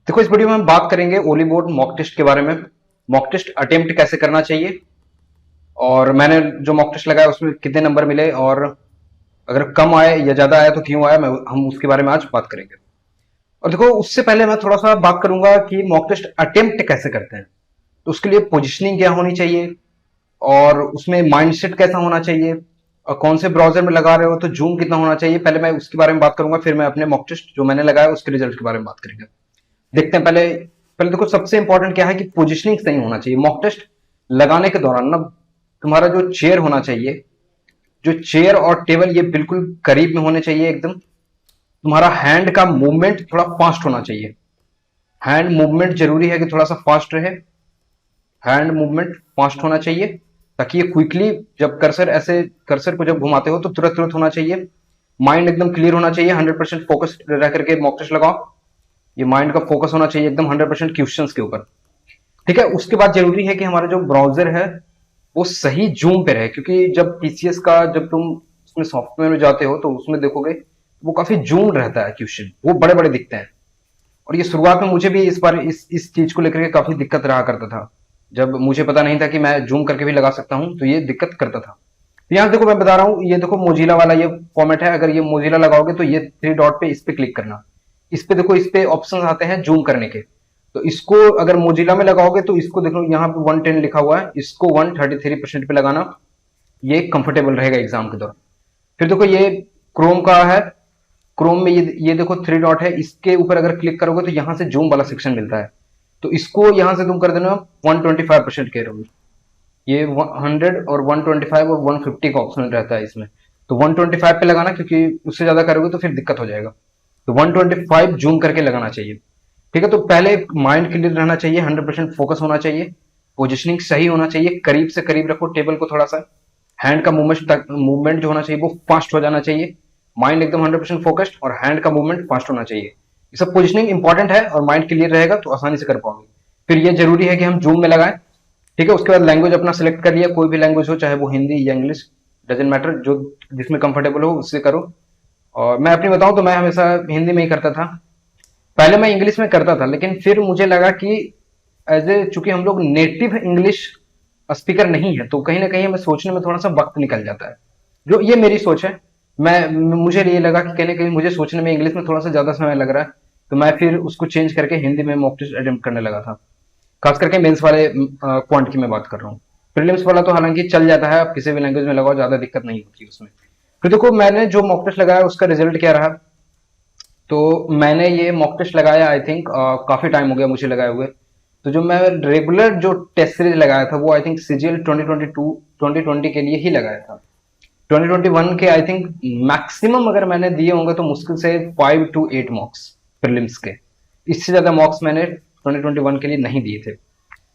देखो इस वीडियो में हम बात करेंगे ओली बोर्ड मॉक टेस्ट के बारे में। मॉक टेस्ट अटेम्प्ट कैसे करना चाहिए और मैंने जो मॉक टेस्ट लगाया उसमें कितने नंबर मिले और अगर कम आए या ज्यादा आया तो क्यों आया, मैं हम उसके बारे में आज बात करेंगे। और देखो उससे पहले मैं थोड़ा सा बात करूंगा कि मॉक टेस्ट अटेम्प्ट कैसे करते हैं। तो उसके लिए पोजिशनिंग क्या होनी चाहिए और उसमें माइंडसेट कैसा होना चाहिए और कौन से ब्राउजर में लगा रहे हो तो जूम कितना होना चाहिए, पहले मैं उसके बारे में बात करूंगा। फिर मैं अपने मॉक टेस्ट जो मैंने लगाया उसके रिजल्ट के बारे में बात करेंगे। देखते हैं पहले पहले देखो सबसे इंपॉर्टेंट क्या है कि पोजीशनिंग सही होना चाहिए। मॉक टेस्ट लगाने के दौरान ना तुम्हारा जो चेयर होना चाहिए, जो चेयर और टेबल ये बिल्कुल करीब में होने चाहिए एकदम। तुम्हारा हैंड का मूवमेंट थोड़ा फास्ट होना चाहिए। हैंड मूवमेंट जरूरी है कि थोड़ा सा फास्ट रहे। हैंड मूवमेंट फास्ट होना चाहिए ताकि ये क्विकली जब कर्सर को जब घुमाते हो तो तुरंत तुरंत होना चाहिए। माइंड एकदम क्लियर होना चाहिए। 100% फोकस रह करके मॉक टेस्ट लगाओ। ये माइंड का फोकस होना चाहिए एकदम 100% क्वेश्चंस के ऊपर। ठीक है, उसके बाद जरूरी है कि हमारा जो ब्राउजर है वो सही जूम पे रहे, क्योंकि जब टीसीएस का जब तुम उसमें सॉफ्टवेयर में जाते हो तो उसमें देखोगे वो काफी जूम रहता है, क्वेश्चन वो बड़े बड़े दिखते हैं। और ये शुरुआत में मुझे भी इस बार इस चीज को लेकर के काफी दिक्कत रहा करता था। जब मुझे पता नहीं था कि मैं जूम करके भी लगा सकता हूं तो ये दिक्कत करता था। तो यहाँ देखो मैं बता रहा हूँ, ये देखो मोजिला वाला ये फॉर्मेट है। अगर ये मोजिला लगाओगे तो ये थ्री डॉट पे इस पे क्लिक करना। इस पे देखो, इस पे ऑप्शन आते हैं जूम करने के। तो इसको अगर मोजिला में लगाओगे तो इसको देखो यहाँ पे 110 लिखा हुआ है, इसको 133% पे लगाना। ये कंफर्टेबल रहेगा एग्जाम के दौरान। फिर देखो ये क्रोम का है। क्रोम में ये देखो थ्री डॉट है, इसके ऊपर अगर क्लिक करोगे तो यहाँ से जूम वाला सेक्शन मिलता है। तो इसको यहाँ से तुम कर देना 125% कह रहे हो। ये 100 और 125 और 150 का ऑप्शन रहता है इसमें। तो 125 पे लगाना, क्योंकि उससे ज्यादा करोगे तो फिर दिक्कत हो जाएगा। तो 125 जूम करके लगाना चाहिए। ठीक है, तो पहले माइंड क्लियर रहना चाहिए, 100% फोकस होना चाहिए, पोजिशनिंग सही होना चाहिए, करीब से करीब रखो टेबल को थोड़ा सा। हैंड का मूवमेंट जो होना चाहिए वो फास्ट हो जाना चाहिए। माइंड एकदम 100% फोकस्ड और हैंड का मूवमेंट फास्ट होना चाहिए। ये सब पोजिशनिंग इंपॉर्टेंट है और माइंड क्लियर रहेगा तो आसानी से कर पाओगे। फिर ये जरूरी है कि हम जूम में लगाएं। ठीक है, उसके बाद लैंग्वेज अपना सिलेक्ट कर लिया, कोई भी लैंग्वेज हो, चाहे वो हिंदी या इंग्लिश, डजेंट मैटर, जो जिसमें कंफर्टेबल हो उससे करो। और मैं अपनी बताऊं तो मैं हमेशा हिंदी में ही करता था। पहले मैं इंग्लिश में करता था, लेकिन फिर मुझे लगा कि एज ए चूंकि हम लोग नेटिव इंग्लिश स्पीकर नहीं है तो कहीं ना कहीं हमें सोचने में थोड़ा सा वक्त निकल जाता है। जो ये मेरी सोच है। मैं मुझे ये लगा कि कहीं ना कहीं मुझे सोचने में इंग्लिश में थोड़ा सा ज्यादा समय लग रहा है। तो मैं फिर उसको चेंज करके हिंदी में मॉक टेस्ट अटेम्प्ट करने लगा था। खास करके मेंस वाले क्वांट की मैं बात कर रहा हूँ। प्रीलिम्स वाला तो हालांकि चल जाता है, आप किसी भी लैंग्वेज में लगाओ, ज्यादा दिक्कत नहीं होती उसमें। तो देखो मैंने जो मॉक टेस्ट लगाया उसका रिजल्ट क्या रहा। तो मैंने ये मॉक टेस्ट लगाया, आई थिंक काफी टाइम हो गया मुझे लगाए हुए। तो जो मैं रेगुलर जो टेस्ट सीरीज लगाया था वो आई थिंक सीजीएल 2020 के लिए ही लगाया था। 2021 के आई थिंक मैक्सिमम अगर मैंने दिए होंगे तो मुश्किल से 5 to 8 मॉक्स प्रीलिम्स के। इससे ज्यादा मॉक्स मैंने 2021 के लिए नहीं दिए थे।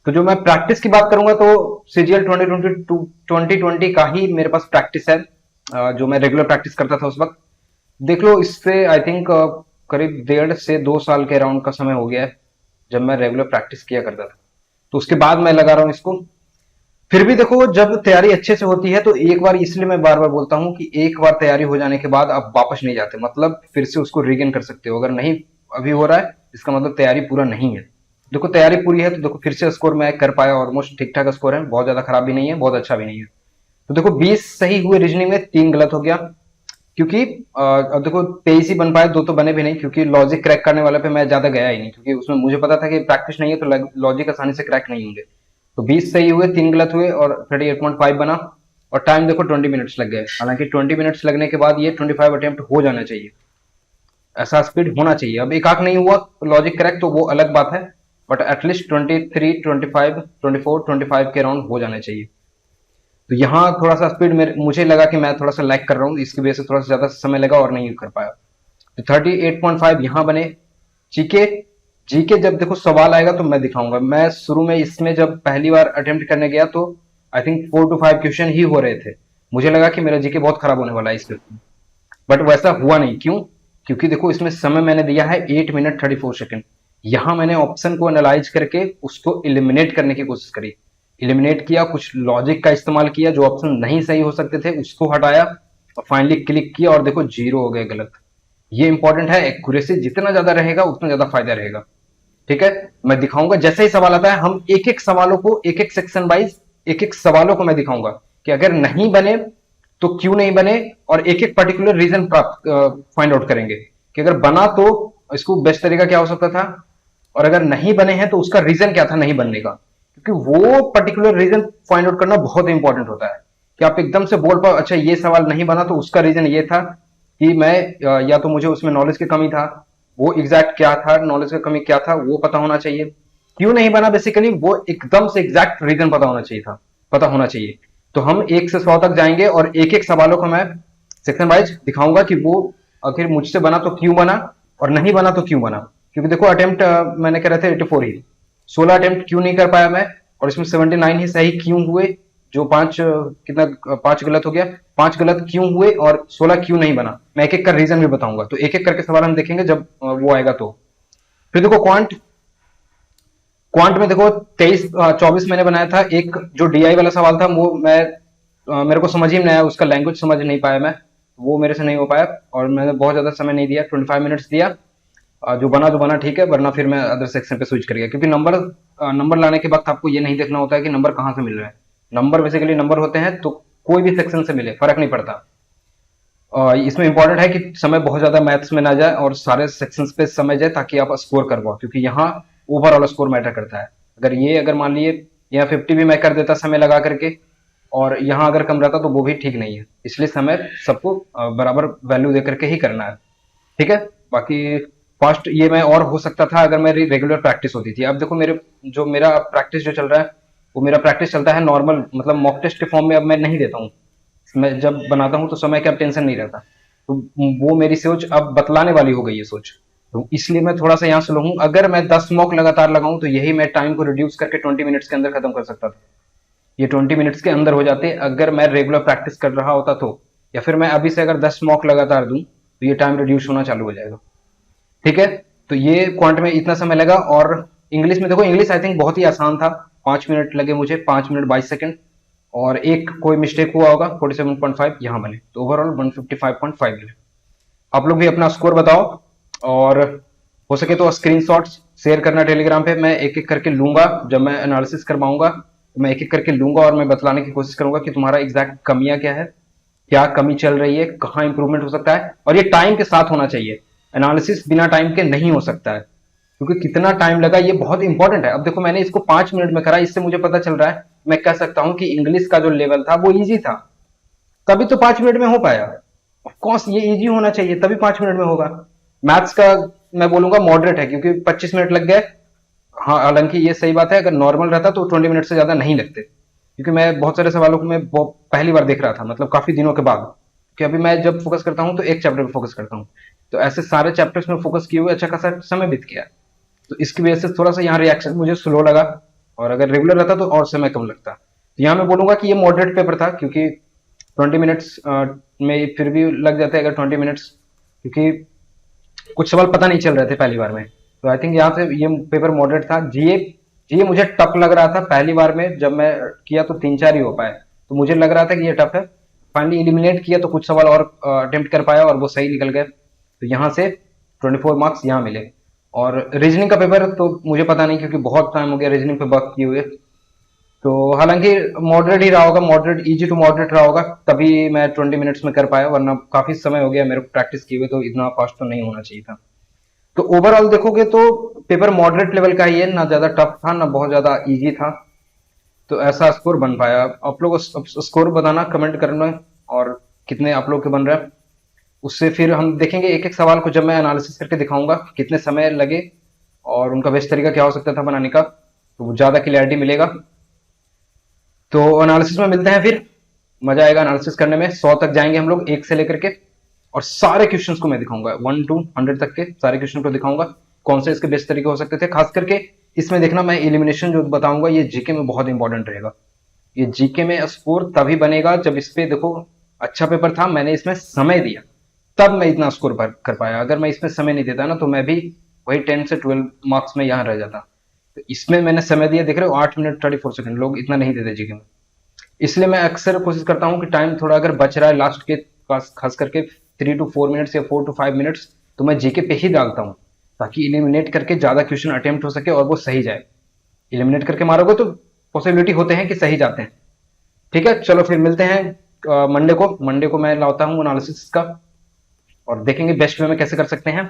तो जो मैं प्रैक्टिस की बात करूंगा तो सीजीएल 2020 का ही मेरे पास प्रैक्टिस है, जो मैं रेगुलर प्रैक्टिस करता था उस वक्त। देख लो, इससे आई थिंक करीब 1.5 से 2 साल के अराउंड का समय हो गया है जब मैं रेगुलर प्रैक्टिस किया करता था। तो उसके बाद मैं लगा रहा हूँ इसको। फिर भी देखो जब तैयारी अच्छे से होती है तो एक बार, इसलिए मैं बार बार बोलता हूँ कि एक बार तैयारी हो जाने के बाद आप वापस नहीं जाते, मतलब फिर से उसको रीगेन कर सकते हो। अगर नहीं अभी हो रहा है इसका मतलब तैयारी पूरा नहीं है। देखो तैयारी पूरी है तो देखो फिर से स्कोर मैं कर पाया, ऑलमोस्ट ठीक ठाक स्कोर है, बहुत ज्यादा खराब भी नहीं है, बहुत अच्छा भी नहीं है। तो देखो 20 सही हुए रीजनिंग में, 3 गलत हो गया। क्योंकि अब देखो 23 ही बन पाए, 2 तो बने भी नहीं, क्योंकि लॉजिक क्रैक करने वाले पे मैं ज्यादा गया ही नहीं, क्योंकि उसमें मुझे पता था कि प्रैक्टिस नहीं है तो लॉजिक आसानी से क्रैक नहीं होंगे। तो 20 सही हुए, 3 गलत हुए और 38.5 बना। और टाइम देखो 20 मिनट्स लग गए। हालांकि 20 मिनट्स लगने के बाद ये 25 अटेम्प्ट हो जाना चाहिए, ऐसा स्पीड होना चाहिए। अब एक आंख नहीं हुआ तो लॉजिक क्रैक तो वो अलग बात है, बट एटलीस्ट 23, 25, 24, 25 के अराउंड हो जाने चाहिए। तो यहाँ थोड़ा सा स्पीड मुझे लगा कि मैं थोड़ा सा लैग कर रहा हूँ, इसकी वजह से थोड़ा सा ज्यादा समय लगा और नहीं कर पाया। तो 38.5 यहाँ बने। जीके जीके जब देखो सवाल आएगा तो मैं दिखाऊंगा। मैं शुरू में इसमें जब पहली बार अटेम्प्ट करने गया तो आई थिंक 4 to 5 क्वेश्चन ही हो रहे थे। मुझे लगा कि मेरा जीके बहुत खराब होने वाला है इसमें, बट वैसा हुआ नहीं। क्यों? क्योंकि देखो इसमें समय मैंने दिया है 8 मिनट 34 सेकेंड। यहाँ मैंने ऑप्शन को एनालाइज करके उसको इलिमिनेट करने की कोशिश करी, इलिमिनेट किया, कुछ लॉजिक का इस्तेमाल किया, जो ऑप्शन नहीं सही हो सकते थे उसको हटाया और फाइनली क्लिक किया और देखो 0 हो गए गलत। ये इंपॉर्टेंट है, एक्यूरेसी जितना ज्यादा रहेगा उतना ज्यादा फायदा रहेगा। ठीक है, मैं दिखाऊंगा जैसे ही सवाल आता है, हम एक एक सवालों को, एक एक सेक्शन वाइज, एक एक सवालों को मैं दिखाऊंगा कि अगर नहीं बने तो क्यों नहीं बने, और एक एक पर्टिकुलर रीजन प्राप्त फाइंड आउट करेंगे कि अगर बना तो इसको बेस्ट तरीका क्या हो सकता था, और अगर नहीं बने हैं तो उसका रीजन क्या था नहीं बनने का, क्योंकि वो पर्टिकुलर रीजन फाइंड आउट करना बहुत इंपॉर्टेंट होता है कि आप एकदम से बोल पाओ अच्छा ये सवाल नहीं बना तो उसका रीजन ये था कि मैं या तो मुझे उसमें नॉलेज की कमी था, वो एग्जैक्ट क्या था, नॉलेज की कमी क्या था वो पता होना चाहिए, क्यों नहीं बना बेसिकली वो एकदम से एग्जैक्ट रीजन पता होना चाहिए था, पता होना चाहिए। तो हम 1 से 100 तक जाएंगे और एक एक सवालों को मैं सेक्शन वाइज दिखाऊंगा कि वो आखिर मुझसे बना तो क्यों बना, और नहीं बना तो क्यों बना। क्योंकि देखो अटेम्प्ट मैंने कह रहे थे 84 ही, 16 अटेम्प्ट क्यों नहीं कर पाया मैं, और इसमें 79 ही सही क्यों हुए, जो कितना 5 गलत हो गया, 5 गलत क्यों हुए और 16 क्यों नहीं बना, मैं एक एक का रीजन भी बताऊंगा। तो एक एक करके सवाल हम देखेंगे जब वो आएगा तो। फिर देखो क्वांट, क्वांट में देखो 24 मैंने बनाया था, एक जो डीआई वाला सवाल था वो मैं मेरे को समझ ही नहीं आया, उसका लैंग्वेज समझ नहीं पाया मैं, वो मेरे से नहीं हो पाया, और मैंने बहुत ज्यादा समय नहीं दिया, 25 मिनट्स दिया। जो बना ठीक है, वरना फिर मैं अदर सेक्शन पे स्विच कर गया, क्योंकि नंबर लाने के वक्त आपको ये नहीं देखना होता है कि नंबर कहाँ से मिल रहे हैं, नंबर बेसिकली नंबर होते हैं तो कोई भी सेक्शन से मिले फर्क नहीं पड़ता। इसमें इंपॉर्टेंट है कि समय बहुत ज्यादा मैथ्स में ना जाए और सारे सेक्शंस पे समय जाए ताकि आप स्कोर कर पाओ, क्योंकि यहाँ ओवरऑल स्कोर मैटर करता है। अगर मान लिए यहाँ 50 भी मैं कर देता समय लगा करके, और यहाँ अगर कम रहता तो वो भी ठीक नहीं है, इसलिए समय सबको बराबर वैल्यू दे करके ही करना है, ठीक है। बाकी फास्ट ये मैं और हो सकता था अगर मेरी रेगुलर प्रैक्टिस होती थी। अब देखो मेरा प्रैक्टिस जो चल रहा है वो मेरा प्रैक्टिस चलता है नॉर्मल, मतलब मॉक टेस्ट के फॉर्म में अब मैं नहीं देता हूँ, मैं जब बनाता हूँ तो समय का अब टेंशन नहीं रहता, तो वो मेरी सोच अब बतलाने वाली हो गई है सोच, तो इसलिए मैं थोड़ा सा यहाँ स्लो हूँ। अगर मैं 10 मॉक लगातार लगाऊं तो यही मैं टाइम को रिड्यूस करके 20 मिनट्स के अंदर खत्म कर सकता था, ये 20 मिनट्स के अंदर हो जाते अगर मैं रेगुलर प्रैक्टिस कर रहा होता तो, या फिर मैं अभी से अगर 10 मॉक लगातार दूं तो ये टाइम रिड्यूस होना चालू हो जाएगा, ठीक है। तो ये क्वांट में इतना समय लगा। और इंग्लिश में देखो, इंग्लिश आई थिंक बहुत ही आसान था, 5 मिनट लगे मुझे, 5 मिनट 22 सेकंड, और एक कोई मिस्टेक हुआ होगा, 47.5 यहाँ बने, तो ओवरऑल 155.5 मिले। आप लोग भी अपना स्कोर बताओ, और हो सके तो स्क्रीनशॉट्स शेयर करना टेलीग्राम पे, मैं एक एक करके लूंगा, जब मैं एनालिसिस करवाऊंगा तो मैं एक एक करके लूंगा और मैं बतलाने की कोशिश करूंगा कि तुम्हारा एग्जैक्ट कमियां क्या है, क्या कमी चल रही है, कहाँ इंप्रूवमेंट हो सकता है, और ये टाइम के साथ होना चाहिए, एनालिसिस बिना टाइम के नहीं हो सकता है, क्योंकि कितना टाइम लगा ये बहुत इंपॉर्टेंट है। अब देखो मैंने इसको 5 मिनट में करा, इससे मुझे पता चल रहा है, मैं कह सकता हूं कि इंग्लिश का जो लेवल था वो इजी था, तभी तो 5 मिनट में हो पाया। ऑफकोर्स ये इजी होना चाहिए तभी 5 मिनट में होगा। मैथ्स का मैं बोलूंगा मॉडरेट है, क्योंकि 25 मिनट लग गए। हाँ, हालांकि ये सही बात है, अगर नॉर्मल रहता तो 20 मिनट से ज्यादा नहीं लगते, क्योंकि मैं बहुत सारे सवालों को मैं पहली बार देख रहा था, मतलब काफी दिनों के बाद, कि अभी मैं जब फोकस करता हूँ तो एक चैप्टर पे फोकस करता हूँ, तो ऐसे सारे चैप्टर्स में फोकस किए हुए अच्छा खासा समय बीत गया, तो इसकी वजह से थोड़ा सा यहाँ रिएक्शन मुझे स्लो लगा, और अगर रेगुलर रहता तो और समय कम लगता। तो यहाँ मैं बोलूंगा कि ये मॉडरेट पेपर था, क्योंकि 20 मिनट्स में फिर भी लग जाते अगर 20 मिनट्स, क्योंकि कुछ सवाल पता नहीं चल रहे थे पहली बार में, तो आई थिंक यहाँ से ये पेपर मॉडरेट था। जीए जीए मुझे टफ लग रहा था पहली बार में, जब मैं किया तो 3-4 ही हो पाए, तो मुझे लग रहा था कि ये टफ है, फाइनली एलिमिनेट किया तो कुछ सवाल और अटेम्प्ट कर पाया और वो सही निकल गए, तो यहाँ से 24 मार्क्स यहाँ मिले। और रीजनिंग का पेपर तो मुझे पता नहीं, क्योंकि बहुत टाइम हो गया रीजनिंग पे वर्क किए हुए, तो हालांकि मॉडरेट ही रहा होगा, मॉडरेट इजी टू मॉडरेट रहा होगा, तभी मैं 20 मिनट्स में कर पाया, वरना काफी समय हो गया मेरे को प्रैक्टिस किए हुए, तो इतना फास्ट तो नहीं होना चाहिए था। तो ओवरऑल देखोगे तो पेपर मॉडरेट लेवल का ही है, ना ज्यादा टफ था ना बहुत ज्यादा इजी था, तो ऐसा स्कोर बन पाया। आप लोग स्कोर बताना कमेंट करना, और कितने आप लोग के बन रहा है, उससे फिर हम देखेंगे एक एक सवाल को, जब मैं एनालिसिस करके दिखाऊंगा कितने समय लगे और उनका बेस्ट तरीका क्या हो सकता था बनाने का, तो वो ज्यादा क्लियरिटी मिलेगा। तो एनालिसिस में मिलते हैं फिर, मजा आएगा एनालिसिस करने में, 100 तक जाएंगे हम लोग, 1 से लेकर के, और सारे क्वेश्चंस को मैं दिखाऊंगा, 1 to 100 तक के सारे क्वेश्चन को दिखाऊंगा, कौन से इसके बेस्ट तरीके हो सकते थे। खास करके इसमें देखना, मैं एलिमिनेशन जो बताऊंगा ये जीके में बहुत इंपॉर्टेंट रहेगा, ये जीके में स्कोर तभी बनेगा जब इस पे देखो अच्छा पेपर था, मैंने इसमें समय दिया, तब मैं इतना स्कोर कर पाया, अगर मैं इसमें समय नहीं देता ना तो मैं भी वही 10 से 12 मार्क्स में यहाँ रह जाता। तो इसमें मैंने समय दिया, देख रहे हो 8 मिनट 34 सेकंड, लोग इतना नहीं देते जीके में, इसलिए मैं अक्सर कोशिश करता हूँ कि टाइम थोड़ा अगर बच रहा है लास्ट के पास, खास करके 3 to 4 मिनट्स या 4 to 5 मिनट्स, तो मैं जीके पे ही डालता हूँ, ताकि इलिमिनेट करके ज़्यादा क्वेश्चन अटेम्प्ट हो सके और वो सही जाए। इलिमिनेट करके मारोगे तो पॉसिबिलिटी होते हैं कि सही जाते हैं। ठीक है, चलो फिर मिलते हैं मंडे को मैं लाता हूँ एनालिसिस का, और देखेंगे बेस्ट वे में कैसे कर सकते हैं।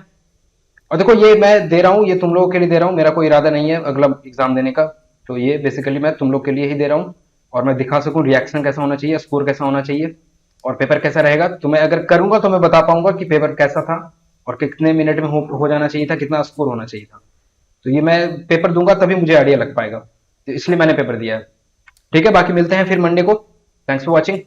और देखो, ये मैं दे रहा हूँ, ये तुम लोगों के लिए दे रहा हूँ, मेरा कोई इरादा नहीं है अगला एग्जाम देने का। तो ये बेसिकली मैं तुम लोग के लिए ही दे रहा हूँ, और मैं दिखा सकूँ रिएक्शन कैसा होना चाहिए, स्कोर कैसा होना चाहिए, और पेपर कैसा रहेगा। तो मैं अगर करूंगा तो मैं बता पाऊंगा कि पेपर कैसा था, और कितने मिनट में हो जाना चाहिए था, कितना स्कोर होना चाहिए था। तो ये मैं पेपर दूंगा तभी मुझे आइडिया लग पाएगा, तो इसलिए मैंने पेपर दिया है। ठीक है, बाकी मिलते हैं फिर मंडे को। Thanks for watching.